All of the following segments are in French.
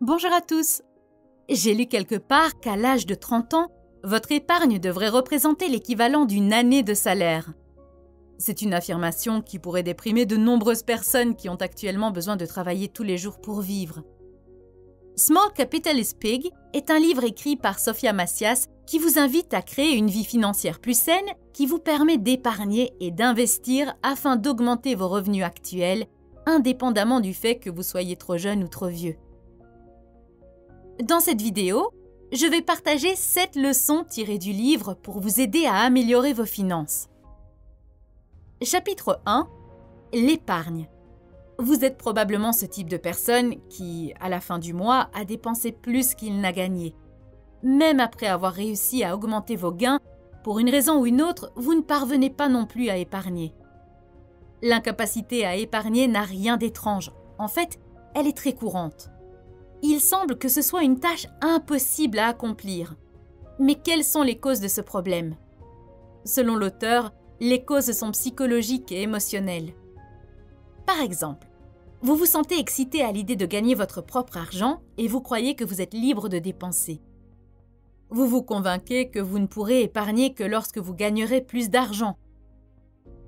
Bonjour à tous. J'ai lu quelque part qu'à l'âge de 30 ans, votre épargne devrait représenter l'équivalent d'une année de salaire. C'est une affirmation qui pourrait déprimer de nombreuses personnes qui ont actuellement besoin de travailler tous les jours pour vivre. Small Capital is Big est un livre écrit par Sophia Macias qui vous invite à créer une vie financière plus saine qui vous permet d'épargner et d'investir afin d'augmenter vos revenus actuels, indépendamment du fait que vous soyez trop jeune ou trop vieux. Dans cette vidéo, je vais partager 7 leçons tirées du livre pour vous aider à améliorer vos finances. Chapitre 1. L'épargne. Vous êtes probablement ce type de personne qui, à la fin du mois, a dépensé plus qu'il n'a gagné. Même après avoir réussi à augmenter vos gains, pour une raison ou une autre, vous ne parvenez pas non plus à épargner. L'incapacité à épargner n'a rien d'étrange. En fait, elle est très courante. Il semble que ce soit une tâche impossible à accomplir. Mais quelles sont les causes de ce problème? Selon l'auteur, les causes sont psychologiques et émotionnelles. Par exemple, vous vous sentez excité à l'idée de gagner votre propre argent et vous croyez que vous êtes libre de dépenser. Vous vous convainquez que vous ne pourrez épargner que lorsque vous gagnerez plus d'argent.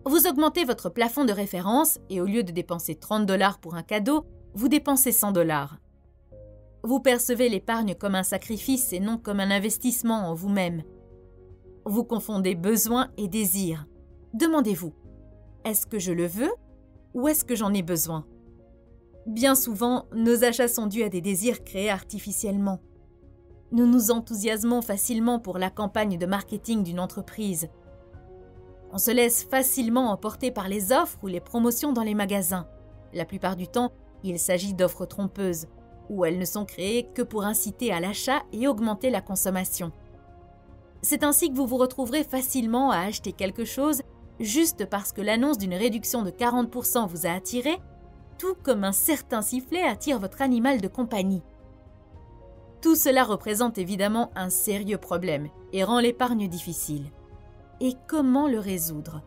Vous augmentez votre plafond de référence et au lieu de dépenser 30 $ pour un cadeau, vous dépensez 100 $. Vous percevez l'épargne comme un sacrifice et non comme un investissement en vous-même. Vous confondez besoin et désir. Demandez-vous, est-ce que je le veux ou est-ce que j'en ai besoin? Bien souvent, nos achats sont dus à des désirs créés artificiellement. Nous nous enthousiasmons facilement pour la campagne de marketing d'une entreprise. On se laisse facilement emporter par les offres ou les promotions dans les magasins. La plupart du temps, il s'agit d'offres trompeuses, où elles ne sont créées que pour inciter à l'achat et augmenter la consommation. C'est ainsi que vous vous retrouverez facilement à acheter quelque chose juste parce que l'annonce d'une réduction de 40% vous a attiré, tout comme un certain sifflet attire votre animal de compagnie. Tout cela représente évidemment un sérieux problème et rend l'épargne difficile. Et comment le résoudre?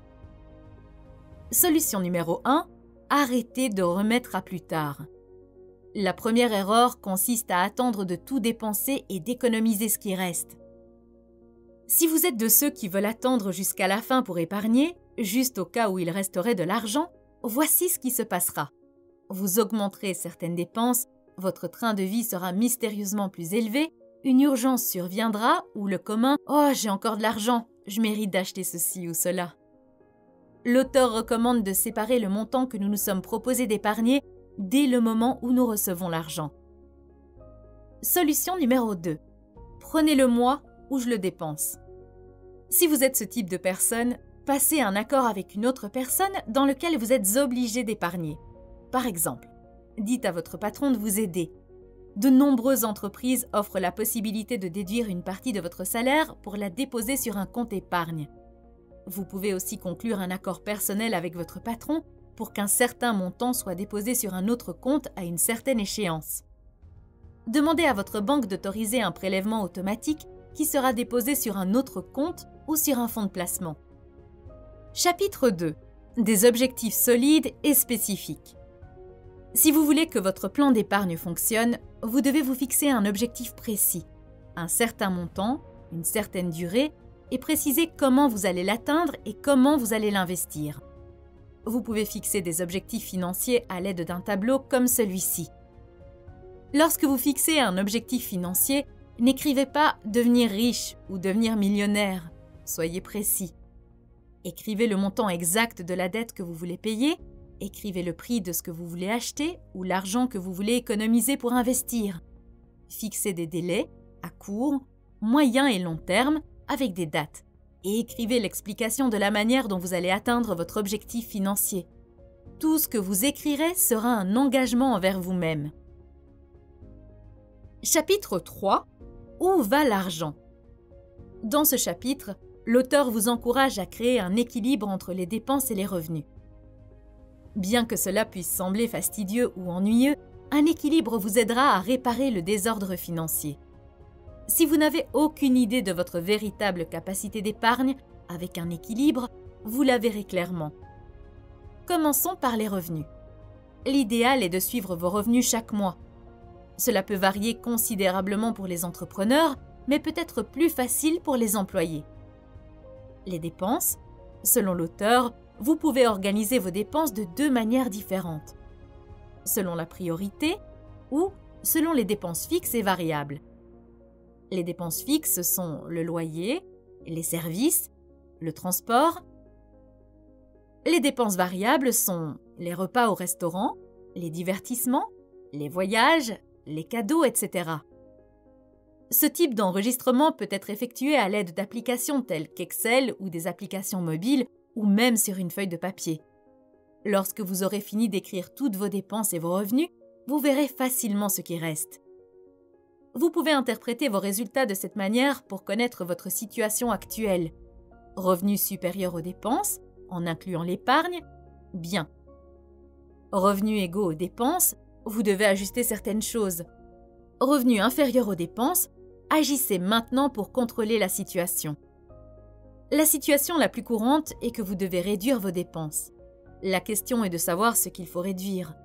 Solution numéro 1, arrêtez de remettre à plus tard. La première erreur consiste à attendre de tout dépenser et d'économiser ce qui reste. Si vous êtes de ceux qui veulent attendre jusqu'à la fin pour épargner, juste au cas où il resterait de l'argent, voici ce qui se passera. Vous augmenterez certaines dépenses, votre train de vie sera mystérieusement plus élevé, une urgence surviendra ou le commun « Oh, j'ai encore de l'argent, je mérite d'acheter ceci ou cela ». L'auteur recommande de séparer le montant que nous nous sommes proposés d'épargner dès le moment où nous recevons l'argent. Solution numéro 2. Prenez le mois où je le dépense. Si vous êtes ce type de personne, passez un accord avec une autre personne dans lequel vous êtes obligé d'épargner. Par exemple, dites à votre patron de vous aider. De nombreuses entreprises offrent la possibilité de déduire une partie de votre salaire pour la déposer sur un compte épargne. Vous pouvez aussi conclure un accord personnel avec votre patron pour qu'un certain montant soit déposé sur un autre compte à une certaine échéance. Demandez à votre banque d'autoriser un prélèvement automatique qui sera déposé sur un autre compte ou sur un fonds de placement. Chapitre 2. Des objectifs solides et spécifiques. Si vous voulez que votre plan d'épargne fonctionne, vous devez vous fixer un objectif précis, un certain montant, une certaine durée, et préciser comment vous allez l'atteindre et comment vous allez l'investir. Vous pouvez fixer des objectifs financiers à l'aide d'un tableau comme celui-ci. Lorsque vous fixez un objectif financier, n'écrivez pas « devenir riche » ou « devenir millionnaire ». Soyez précis. Écrivez le montant exact de la dette que vous voulez payer, écrivez le prix de ce que vous voulez acheter ou l'argent que vous voulez économiser pour investir. Fixez des délais à court, moyen et long terme avec des dates. Et écrivez l'explication de la manière dont vous allez atteindre votre objectif financier. Tout ce que vous écrirez sera un engagement envers vous-même. Chapitre 3. Où va l'argent? Dans ce chapitre, l'auteur vous encourage à créer un équilibre entre les dépenses et les revenus. Bien que cela puisse sembler fastidieux ou ennuyeux, un équilibre vous aidera à réparer le désordre financier. Si vous n'avez aucune idée de votre véritable capacité d'épargne, avec un équilibre, vous la verrez clairement. Commençons par les revenus. L'idéal est de suivre vos revenus chaque mois. Cela peut varier considérablement pour les entrepreneurs, mais peut être plus facile pour les employés. Les dépenses, selon l'auteur, vous pouvez organiser vos dépenses de deux manières différentes. Selon la priorité ou selon les dépenses fixes et variables. Les dépenses fixes sont le loyer, les services, le transport. Les dépenses variables sont les repas au restaurant, les divertissements, les voyages, les cadeaux, etc. Ce type d'enregistrement peut être effectué à l'aide d'applications telles qu'Excel ou des applications mobiles ou même sur une feuille de papier. Lorsque vous aurez fini d'écrire toutes vos dépenses et vos revenus, vous verrez facilement ce qui reste. Vous pouvez interpréter vos résultats de cette manière pour connaître votre situation actuelle. Revenus supérieurs aux dépenses, en incluant l'épargne, bien. Revenus égaux aux dépenses, vous devez ajuster certaines choses. Revenus inférieurs aux dépenses, agissez maintenant pour contrôler la situation. La situation la plus courante est que vous devez réduire vos dépenses. La question est de savoir ce qu'il faut réduire.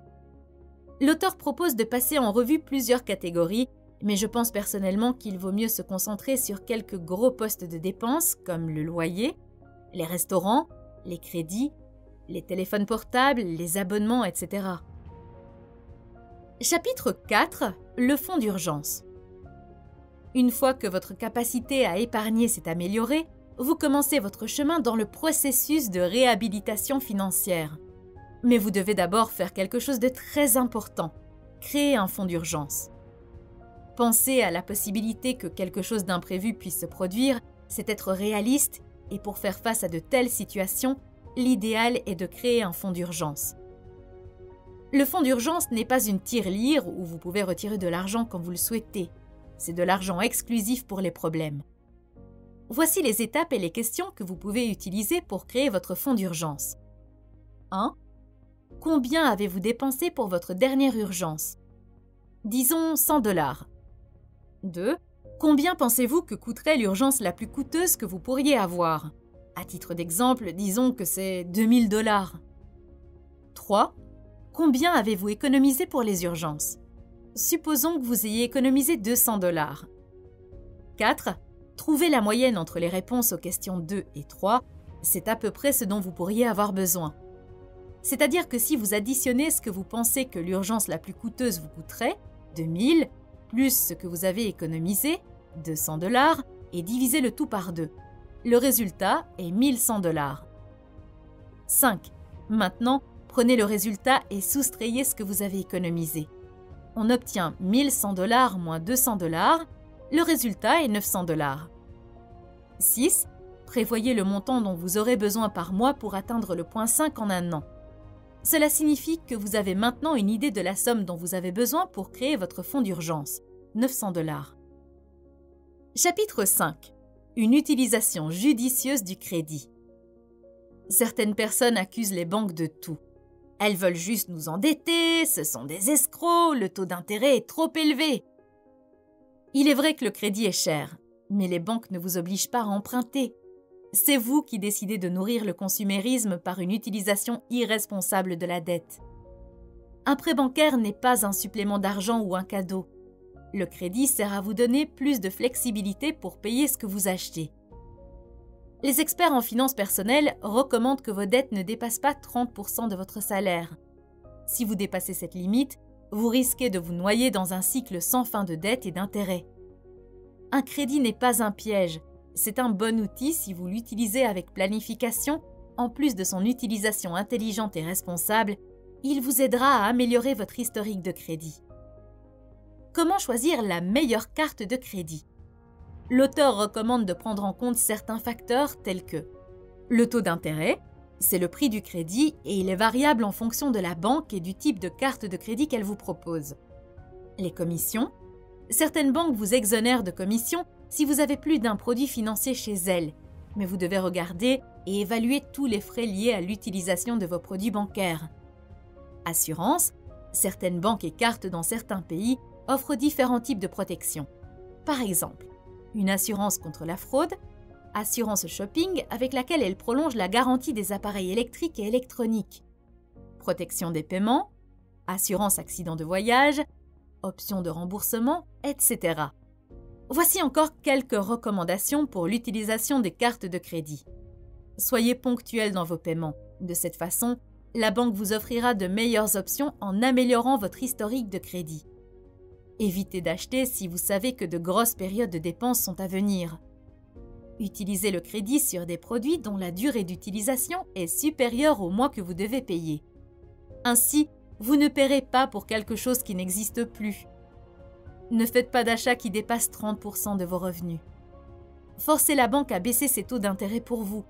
L'auteur propose de passer en revue plusieurs catégories, mais je pense personnellement qu'il vaut mieux se concentrer sur quelques gros postes de dépenses comme le loyer, les restaurants, les crédits, les téléphones portables, les abonnements, etc. Chapitre 4. Le fonds d'urgence. Une fois que votre capacité à épargner s'est améliorée, vous commencez votre chemin dans le processus de réhabilitation financière. Mais vous devez d'abord faire quelque chose de très important, créer un fonds d'urgence. Penser à la possibilité que quelque chose d'imprévu puisse se produire, c'est être réaliste et pour faire face à de telles situations, l'idéal est de créer un fonds d'urgence. Le fonds d'urgence n'est pas une tirelire où vous pouvez retirer de l'argent quand vous le souhaitez. C'est de l'argent exclusif pour les problèmes. Voici les étapes et les questions que vous pouvez utiliser pour créer votre fonds d'urgence. 1. Combien avez-vous dépensé pour votre dernière urgence? Disons $100. 2. Combien pensez-vous que coûterait l'urgence la plus coûteuse que vous pourriez avoir? À titre d'exemple, disons que c'est $2000. 3. Combien avez-vous économisé pour les urgences? Supposons que vous ayez économisé $200. 4. Trouvez la moyenne entre les réponses aux questions 2 et 3, c'est à peu près ce dont vous pourriez avoir besoin. C'est-à-dire que si vous additionnez ce que vous pensez que l'urgence la plus coûteuse vous coûterait, 2000, plus ce que vous avez économisé, $200, et divisez le tout par 2. Le résultat est $1100. 5. Maintenant, prenez le résultat et soustrayez ce que vous avez économisé. On obtient $1100 moins $200, le résultat est $900. 6. Prévoyez le montant dont vous aurez besoin par mois pour atteindre le point 5 en un an. Cela signifie que vous avez maintenant une idée de la somme dont vous avez besoin pour créer votre fonds d'urgence, $900. Chapitre 5. Une utilisation judicieuse du crédit. Certaines personnes accusent les banques de tout. Elles veulent juste nous endetter, ce sont des escrocs, le taux d'intérêt est trop élevé. Il est vrai que le crédit est cher, mais les banques ne vous obligent pas à emprunter. C'est vous qui décidez de nourrir le consumérisme par une utilisation irresponsable de la dette. Un prêt bancaire n'est pas un supplément d'argent ou un cadeau. Le crédit sert à vous donner plus de flexibilité pour payer ce que vous achetez. Les experts en finances personnelles recommandent que vos dettes ne dépassent pas 30% de votre salaire. Si vous dépassez cette limite, vous risquez de vous noyer dans un cycle sans fin de dettes et d'intérêts. Un crédit n'est pas un piège, c'est un bon outil si vous l'utilisez avec planification. En plus de son utilisation intelligente et responsable, il vous aidera à améliorer votre historique de crédit. Comment choisir la meilleure carte de crédit? L'auteur recommande de prendre en compte certains facteurs tels que le taux d'intérêt, c'est le prix du crédit et il est variable en fonction de la banque et du type de carte de crédit qu'elle vous propose. Les commissions, certaines banques vous exonèrent de commissions si vous avez plus d'un produit financier chez elles, mais vous devez regarder et évaluer tous les frais liés à l'utilisation de vos produits bancaires. Assurance, certaines banques et cartes dans certains pays offrent différents types de protection. Par exemple, une assurance contre la fraude, assurance shopping avec laquelle elle prolonge la garantie des appareils électriques et électroniques, protection des paiements, assurance accident de voyage, options de remboursement, etc. Voici encore quelques recommandations pour l'utilisation des cartes de crédit. Soyez ponctuel dans vos paiements. De cette façon, la banque vous offrira de meilleures options en améliorant votre historique de crédit. Évitez d'acheter si vous savez que de grosses périodes de dépenses sont à venir. Utilisez le crédit sur des produits dont la durée d'utilisation est supérieure au mois que vous devez payer. Ainsi, vous ne paierez pas pour quelque chose qui n'existe plus. Ne faites pas d'achats qui dépassent 30% de vos revenus. Forcez la banque à baisser ses taux d'intérêt pour vous.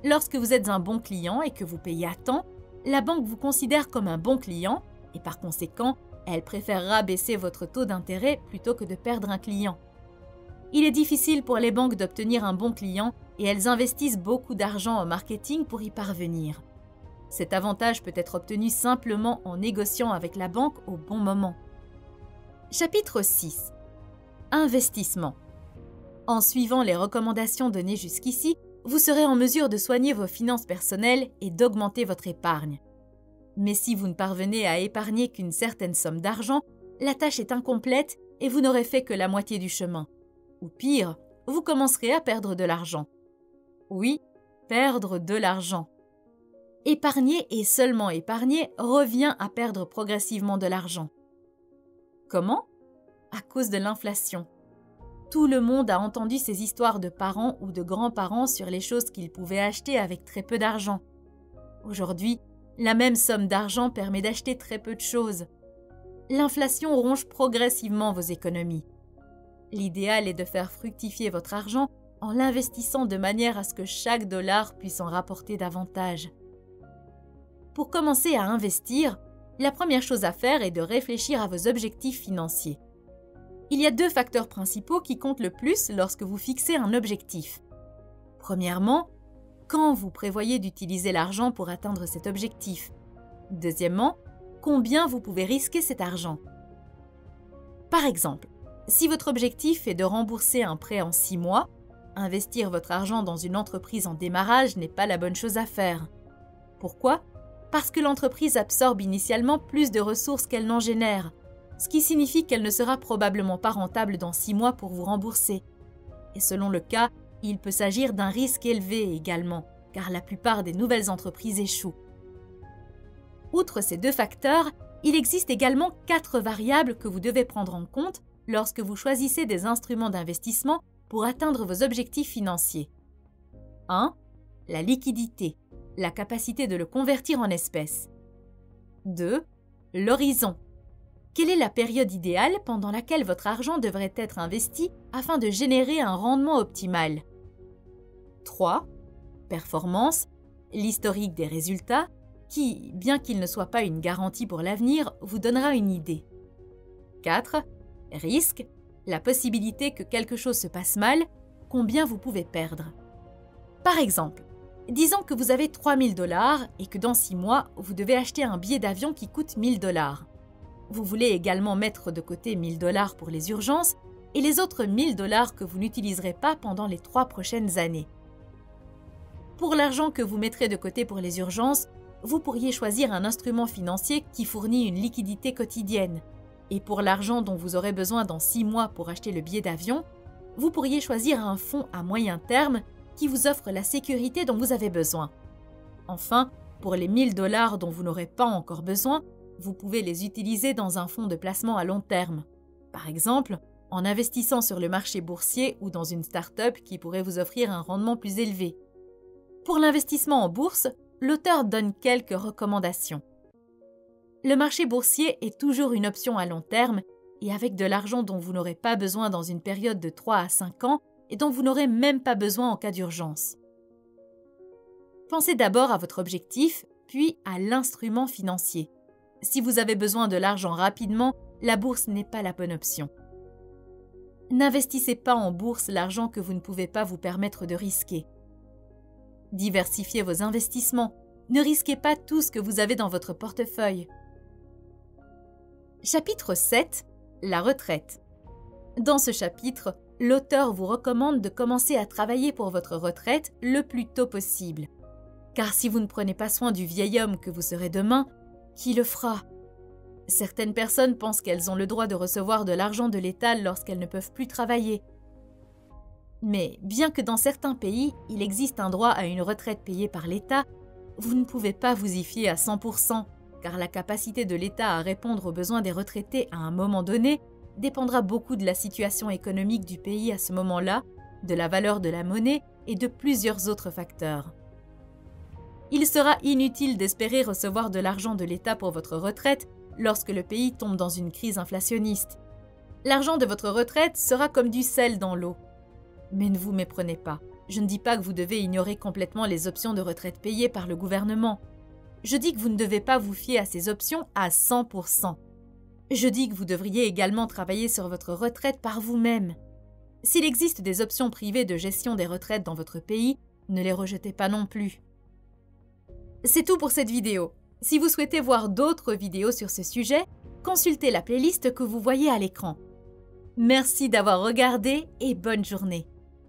Lorsque vous êtes un bon client et que vous payez à temps, la banque vous considère comme un bon client et par conséquent, elle préférera baisser votre taux d'intérêt plutôt que de perdre un client. Il est difficile pour les banques d'obtenir un bon client et elles investissent beaucoup d'argent au marketing pour y parvenir. Cet avantage peut être obtenu simplement en négociant avec la banque au bon moment. Chapitre 6. Investissement. En suivant les recommandations données jusqu'ici, vous serez en mesure de soigner vos finances personnelles et d'augmenter votre épargne. Mais si vous ne parvenez à épargner qu'une certaine somme d'argent, la tâche est incomplète et vous n'aurez fait que la moitié du chemin. Ou pire, vous commencerez à perdre de l'argent. Oui, perdre de l'argent. Épargner et seulement épargner revient à perdre progressivement de l'argent. Comment? À cause de l'inflation. Tout le monde a entendu ces histoires de parents ou de grands-parents sur les choses qu'ils pouvaient acheter avec très peu d'argent. Aujourd'hui, la même somme d'argent permet d'acheter très peu de choses. L'inflation ronge progressivement vos économies. L'idéal est de faire fructifier votre argent en l'investissant de manière à ce que chaque dollar puisse en rapporter davantage. Pour commencer à investir, la première chose à faire est de réfléchir à vos objectifs financiers. Il y a 2 facteurs principaux qui comptent le plus lorsque vous fixez un objectif. Premièrement, quand vous prévoyez d'utiliser l'argent pour atteindre cet objectif. Deuxièmement, combien vous pouvez risquer cet argent. Par exemple, si votre objectif est de rembourser un prêt en 6 mois, investir votre argent dans une entreprise en démarrage n'est pas la bonne chose à faire. Pourquoi? Parce que l'entreprise absorbe initialement plus de ressources qu'elle n'en génère, ce qui signifie qu'elle ne sera probablement pas rentable dans 6 mois pour vous rembourser. Et selon le cas, il peut s'agir d'un risque élevé également, car la plupart des nouvelles entreprises échouent. Outre ces 2 facteurs, il existe également 4 variables que vous devez prendre en compte lorsque vous choisissez des instruments d'investissement pour atteindre vos objectifs financiers. 1. La liquidité, la capacité de le convertir en espèces. 2. L'horizon. Quelle est la période idéale pendant laquelle votre argent devrait être investi afin de générer un rendement optimal? 3. Performance, l'historique des résultats, qui, bien qu'il ne soit pas une garantie pour l'avenir, vous donnera une idée. 4. Risque, la possibilité que quelque chose se passe mal, combien vous pouvez perdre. Par exemple, disons que vous avez 3 000 $ et que dans 6 mois, vous devez acheter un billet d'avion qui coûte 1 000 $. Vous voulez également mettre de côté 1 000 $ pour les urgences et les autres 1 000 $ que vous n'utiliserez pas pendant les 3 prochaines années. Pour l'argent que vous mettrez de côté pour les urgences, vous pourriez choisir un instrument financier qui fournit une liquidité quotidienne. Et pour l'argent dont vous aurez besoin dans 6 mois pour acheter le billet d'avion, vous pourriez choisir un fonds à moyen terme qui vous offre la sécurité dont vous avez besoin. Enfin, pour les 1 000 $ dont vous n'aurez pas encore besoin, vous pouvez les utiliser dans un fonds de placement à long terme. Par exemple, en investissant sur le marché boursier ou dans une start-up qui pourrait vous offrir un rendement plus élevé. Pour l'investissement en bourse, l'auteur donne quelques recommandations. Le marché boursier est toujours une option à long terme et avec de l'argent dont vous n'aurez pas besoin dans une période de 3 à 5 ans et dont vous n'aurez même pas besoin en cas d'urgence. Pensez d'abord à votre objectif, puis à l'instrument financier. Si vous avez besoin de l'argent rapidement, la bourse n'est pas la bonne option. N'investissez pas en bourse l'argent que vous ne pouvez pas vous permettre de risquer. Diversifiez vos investissements. Ne risquez pas tout ce que vous avez dans votre portefeuille. Chapitre 7. La retraite. Dans ce chapitre, l'auteur vous recommande de commencer à travailler pour votre retraite le plus tôt possible. Car si vous ne prenez pas soin du vieil homme que vous serez demain, qui le fera? Certaines personnes pensent qu'elles ont le droit de recevoir de l'argent de l'État lorsqu'elles ne peuvent plus travailler. Mais bien que dans certains pays, il existe un droit à une retraite payée par l'État, vous ne pouvez pas vous y fier à 100%, car la capacité de l'État à répondre aux besoins des retraités à un moment donné dépendra beaucoup de la situation économique du pays à ce moment-là, de la valeur de la monnaie et de plusieurs autres facteurs. Il sera inutile d'espérer recevoir de l'argent de l'État pour votre retraite lorsque le pays tombe dans une crise inflationniste. L'argent de votre retraite sera comme du sel dans l'eau. Mais ne vous méprenez pas, je ne dis pas que vous devez ignorer complètement les options de retraite payées par le gouvernement. Je dis que vous ne devez pas vous fier à ces options à 100%. Je dis que vous devriez également travailler sur votre retraite par vous-même. S'il existe des options privées de gestion des retraites dans votre pays, ne les rejetez pas non plus. C'est tout pour cette vidéo. Si vous souhaitez voir d'autres vidéos sur ce sujet, consultez la playlist que vous voyez à l'écran. Merci d'avoir regardé et bonne journée.